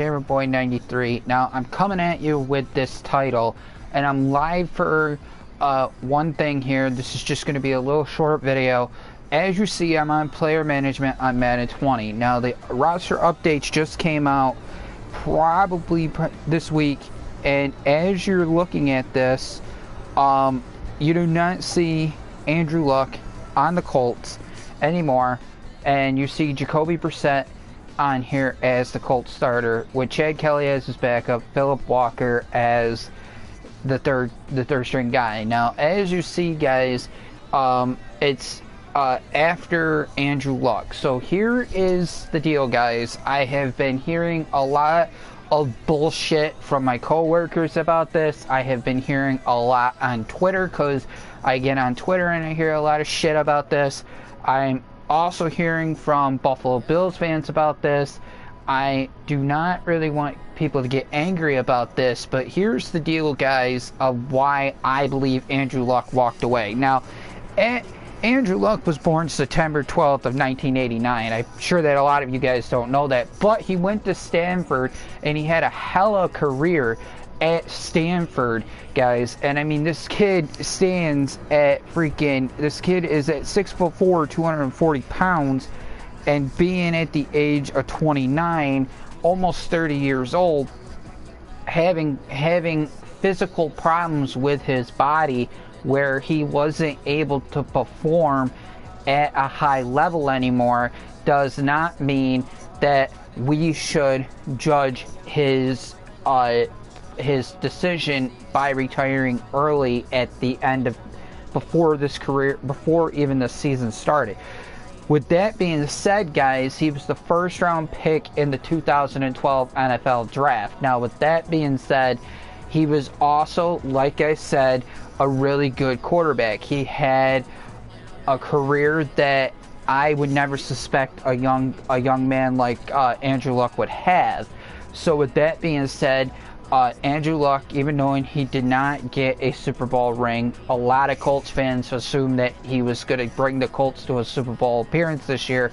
Boy 93. Now I'm coming at you with this title, and I'm live for one thing here. This is just going to be a little short video. As you see, I'm on player management on Madden 20. Now the roster updates just came out probably this week, and as you're looking at this, you do not see Andrew Luck on the Colts anymore, and you see Jacoby Brissett on here as the Colts starter, with Chad Kelly as his backup, Philip Walker as the third string guy. Now, as you see, guys, it's after Andrew Luck. So here is the deal, guys. I have been hearing a lot of bullshit from my coworkers about this. I have been hearing a lot on Twitter, because I get on Twitter and I hear a lot of shit about this. I'm also hearing from Buffalo Bills fans about this. I do not really want people to get angry about this, but here's the deal, guys, of why I believe Andrew Luck walked away. Now, Andrew Luck was born September 12th of 1989. I'm sure that a lot of you guys don't know that, but he went to Stanford and he had a hella career at Stanford, guys. And I mean, this kid stands at this kid is at 6'4", 240 pounds, and being at the age of 29, almost 30 years old, having physical problems with his body where he wasn't able to perform at a high level anymore, does not mean that we should judge his decision by retiring early at the end of before even the season started. With that being said, guys, he was the first round pick in the 2012 NFL draft. Now, with that being said, he was also, like I said, a really good quarterback. He had a career that I would never suspect a young man like Andrew Luck would have. So with that being said, Andrew Luck, even knowing he did not get a Super Bowl ring, a lot of Colts fans assumed that he was going to bring the Colts to a Super Bowl appearance this year.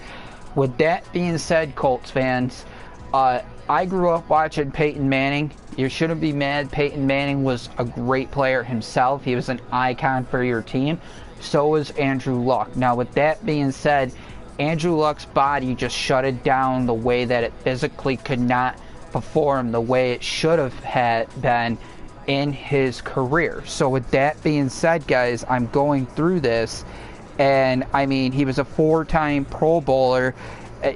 With that being said, Colts fans, I grew up watching Peyton Manning. You shouldn't be mad. Peyton Manning was a great player himself. He was an icon for your team. So was Andrew Luck. Now, with that being said, Andrew Luck's body just shut it down the way that it physically could not perform the way it should have been in his career. So with that being said, guys, I'm going through this, and I mean, he was a 4-time Pro Bowler.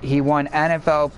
He won NFL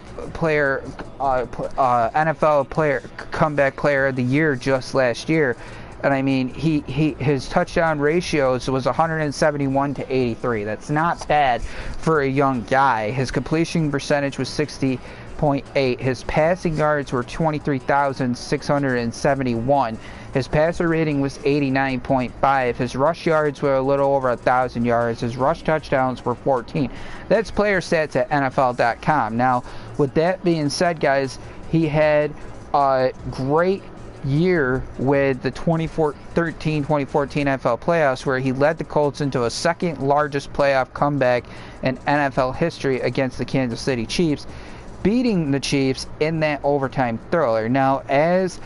Comeback Player of the Year just last year. And I mean, his touchdown ratios was 171 to 83. That's not bad for a young guy. His completion percentage was 60.8. His passing yards were 23,671. His passer rating was 89.5. His rush yards were a little over 1,000 yards. His rush touchdowns were 14. That's player stats at NFL.com. Now, with that being said, guys, he had a great year with the 2013-2014 NFL playoffs, where he led the Colts into a second largest playoff comeback in NFL history against the Kansas City Chiefs, beating the Chiefs in that overtime thriller. Now, as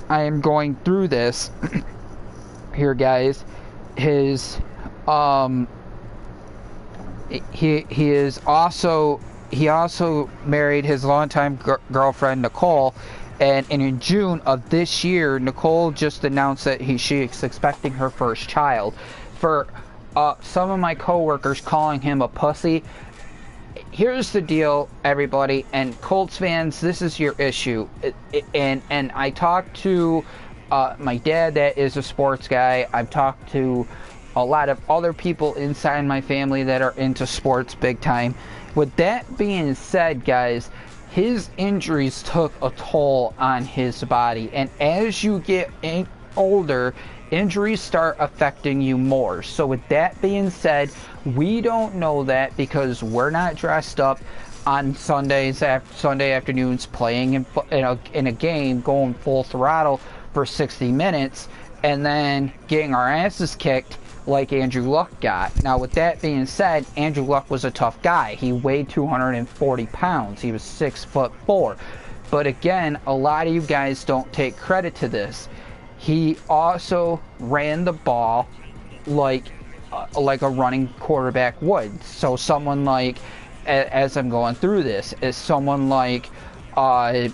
I am going through this here, guys, he also married his longtime girlfriend Nicole. And in June of this year, Nicole just announced that she is expecting her first child. For some of my coworkers calling him a pussy, here's the deal, everybody, and Colts fans, this is your issue. And I talked to my dad, that is a sports guy. I've talked to a lot of other people inside my family that are into sports big time. With that being said, guys, his injuries took a toll on his body, and as you get older, injuries start affecting you more. So with that being said, we don't know that because we're not dressed up on Sunday afternoons playing in a game, going full throttle for 60 minutes, and then getting our asses kicked like Andrew Luck got. Now, with that being said, Andrew Luck was a tough guy. He weighed 240 pounds. He was 6'4". But again, a lot of you guys don't take credit to this. He also ran the ball like a running quarterback would. So someone like, as I'm going through this, is someone like Cam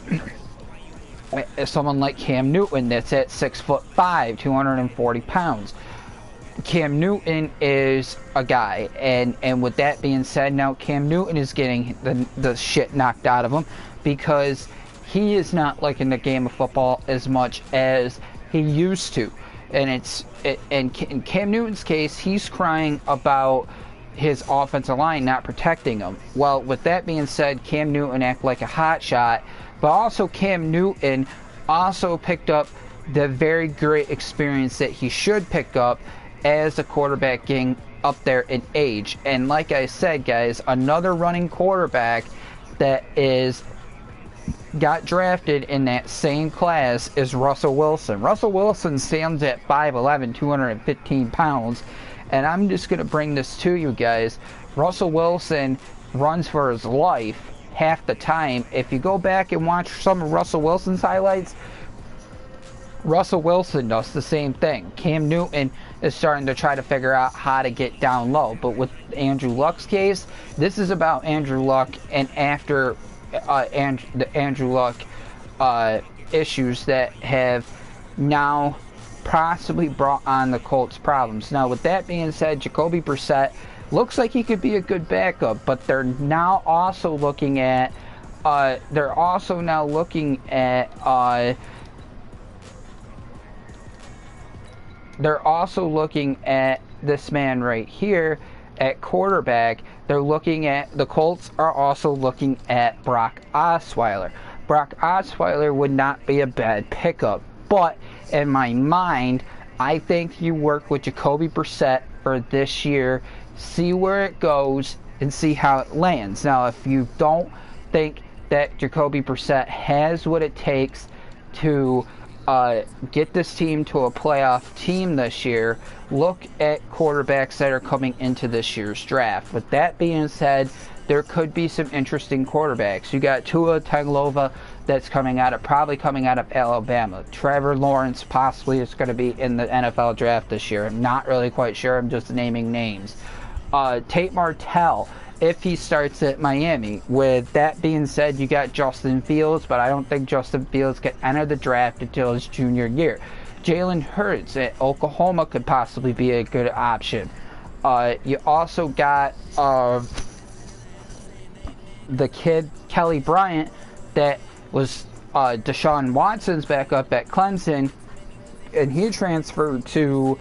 Newton that's at 6'5", 240 pounds. Cam Newton is a guy, and with that being said, now Cam Newton is getting the shit knocked out of him because he is not liking the game of football as much as he used to. And in Cam Newton's case, he's crying about his offensive line not protecting him. Well, with that being said, Cam Newton acted like a hot shot, but also Cam Newton also picked up the very great experience that he should pick up as a quarterback getting up there in age. And like I said, guys, another running quarterback that got drafted in that same class is Russell Wilson. Russell Wilson stands at 5'11", 215 pounds. And I'm just going to bring this to you guys. Russell Wilson runs for his life half the time. If you go back and watch some of Russell Wilson's highlights, Russell Wilson does the same thing. Cam Newton is starting to try to figure out how to get down low. But with Andrew Luck's case, this is about Andrew Luck and after the Andrew Luck issues that have now possibly brought on the Colts problems. Now, with that being said, Jacoby Brissett looks like he could be a good backup, but they're now also looking at this man right here at quarterback. The Colts are also looking at Brock Osweiler. Brock Osweiler would not be a bad pickup, but in my mind, I think you work with Jacoby Brissett for this year, see where it goes, and see how it lands. Now, if you don't think that Jacoby Brissett has what it takes to get this team to a playoff team this year, look at quarterbacks that are coming into this year's draft. With that being said, there could be some interesting quarterbacks. You got Tua Tagovailoa that's probably coming out of Alabama. Trevor Lawrence possibly is going to be in the NFL draft this year. I'm not really quite sure. I'm just naming names. Tate Martell, if he starts at Miami. With that being said, you got Justin Fields, but I don't think Justin Fields can enter the draft until his junior year. Jalen Hurts at Oklahoma could possibly be a good option. You also got the kid Kelly Bryant that was Deshaun Watson's backup at Clemson, and he transferred to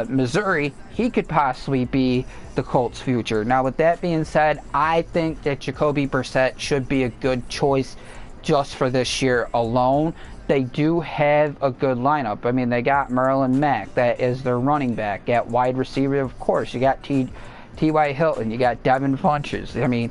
Missouri. He could possibly be the Colts' future. Now, with that being said, I think that Jacoby Brissett should be a good choice just for this year alone. They do have a good lineup. I mean, they got Marlon Mack, that is their running back. At wide receiver, of course, you got T.Y. Hilton, you got Devin Funchess. I mean,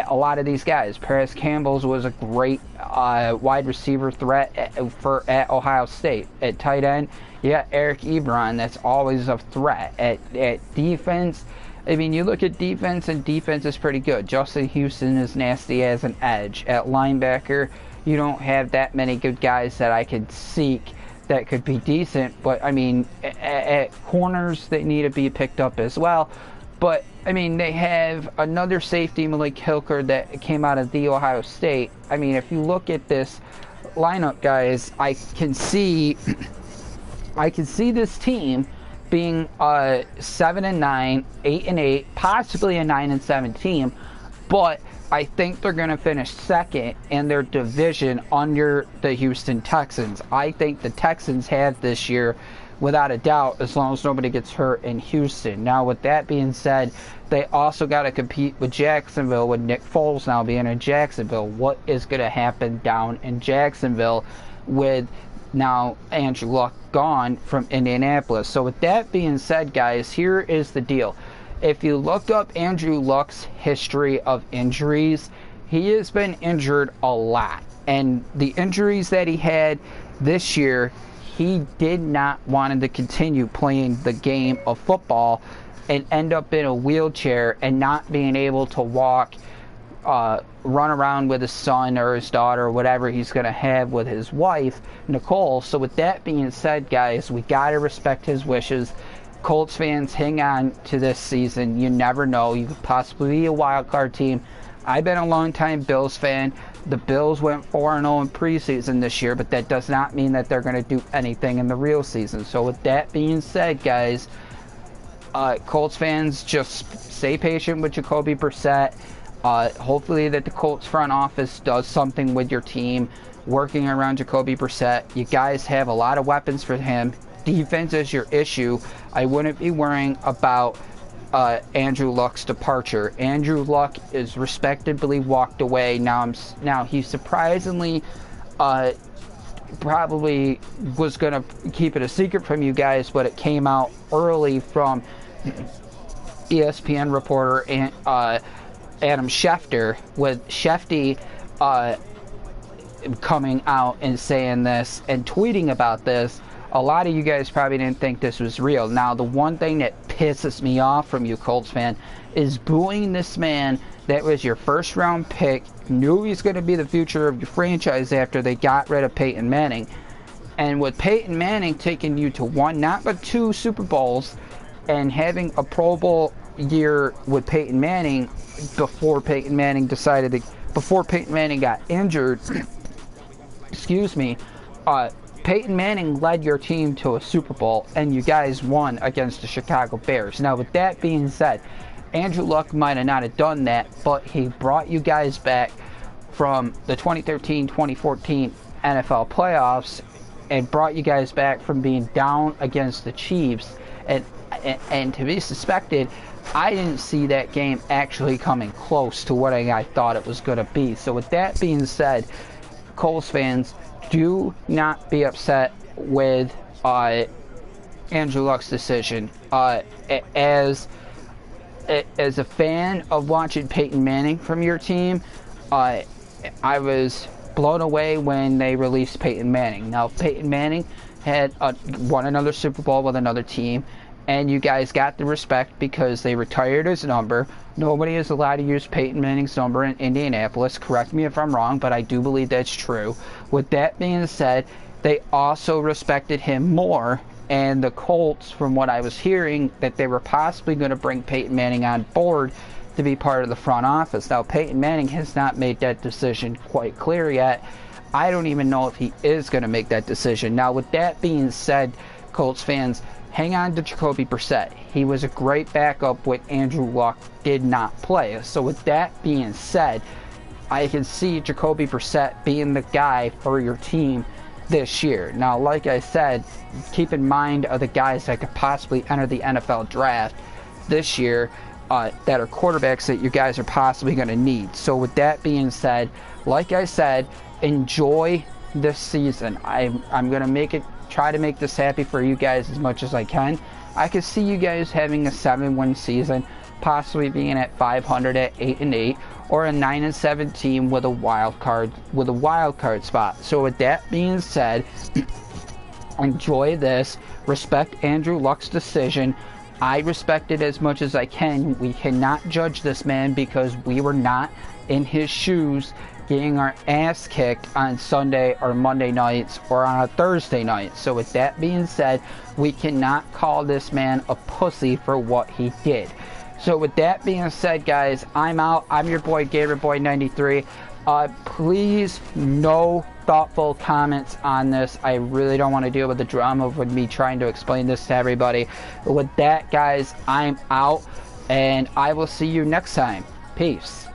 a lot of these guys. Paris Campbell's was a great wide receiver threat at Ohio State. At tight end, you got Eric Ebron, that's always a threat. At defense, I mean, you look at defense, and defense is pretty good. Justin Houston is nasty as an edge. At linebacker, you don't have that many good guys that I could seek that could be decent. But, I mean, at corners, they need to be picked up as well. But, I mean, they have another safety, Malik Hooker, that came out of the Ohio State. I mean, if you look at this lineup, guys, I can see this team being 7-9, 8-8, possibly a 9-7 team. But I think they're going to finish second in their division under the Houston Texans. I think the Texans have this year, without a doubt, as long as nobody gets hurt in Houston. Now, with that being said, they also got to compete with Jacksonville, with Nick Foles now being in Jacksonville. What is going to happen down in Jacksonville with now Andrew Luck gone from Indianapolis? So with that being said, guys, here is the deal. If you look up Andrew Luck's history of injuries, he has been injured a lot. And the injuries that he had this year, he did not want to continue playing the game of football and end up in a wheelchair and not being able to walk run around with his son or his daughter or whatever he's going to have with his wife, Nicole. So with that being said, guys, we got to respect his wishes. Colts fans, hang on to this season. You never know. You could possibly be a wild card team. I've been a long-time Bills fan. The Bills went 4-0 in preseason this year, but that does not mean that they're going to do anything in the real season. So with that being said, guys, Colts fans, just stay patient with Jacoby Brissett. Hopefully that the Colts front office does something with your team, working around Jacoby Brissett. You guys have a lot of weapons for him. Defense is your issue. I wouldn't be worrying about Andrew Luck's departure. Andrew Luck is respectably walked away. Now he surprisingly probably was going to keep it a secret from you guys, but it came out early from ESPN reporter Adam Schefter, with Shefty coming out and saying this and tweeting about this. A lot of you guys probably didn't think this was real. Now, the one thing that pisses me off from you Colts fan is booing this man that was your first round pick, knew he's going to be the future of your franchise after they got rid of Peyton Manning. And with Peyton Manning taking you to one, not but two Super Bowls, and having a Pro Bowl year with Peyton Manning before Peyton Manning got injured, excuse me, Peyton Manning led your team to a Super Bowl, and you guys won against the Chicago Bears. Now, with that being said, Andrew Luck might have not have done that, but he brought you guys back from the 2013-2014 NFL playoffs and brought you guys back from being down against the Chiefs. And to be suspected, I didn't see that game actually coming close to what I thought it was going to be. So with that being said, Colts fans, do not be upset with Andrew Luck's decision. As a fan of watching Peyton Manning from your team, I was blown away when they released Peyton Manning. Now, Peyton Manning had won another Super Bowl with another team, and you guys got the respect because they retired his number. Nobody is allowed to use Peyton Manning's number in Indianapolis. Correct me if I'm wrong, but I do believe that's true. With that being said, they also respected him more, and the Colts, from what I was hearing, that they were possibly going to bring Peyton Manning on board to be part of the front office. Now, Peyton Manning has not made that decision quite clear yet. I don't even know if he is going to make that decision. Now, with that being said, Colts fans, hang on to Jacoby Brissett. He was a great backup when Andrew Luck did not play. So with that being said, I can see Jacoby Brissett being the guy for your team this year. Now, like I said, keep in mind of the guys that could possibly enter the NFL draft this year that are quarterbacks that you guys are possibly going to need. So with that being said, like I said, enjoy this season. I'm going to try to make this happy for you guys as much as I can. I could see you guys having a 7-win season, possibly being at 500 at 8-8, or a 9-7 team with a wild card spot. So with that being said, enjoy this. Respect Andrew Luck's decision. I respect it as much as I can. We cannot judge this man because we were not in his shoes getting our ass kicked on Sunday or Monday nights or on a Thursday night. So with that being said, we cannot call this man a pussy for what he did. So with that being said, guys, I'm out. I'm your boy, GatorBoy93. Please, no thoughtful comments on this. I really don't want to deal with the drama of me trying to explain this to everybody. But with that, guys, I'm out, and I will see you next time. Peace.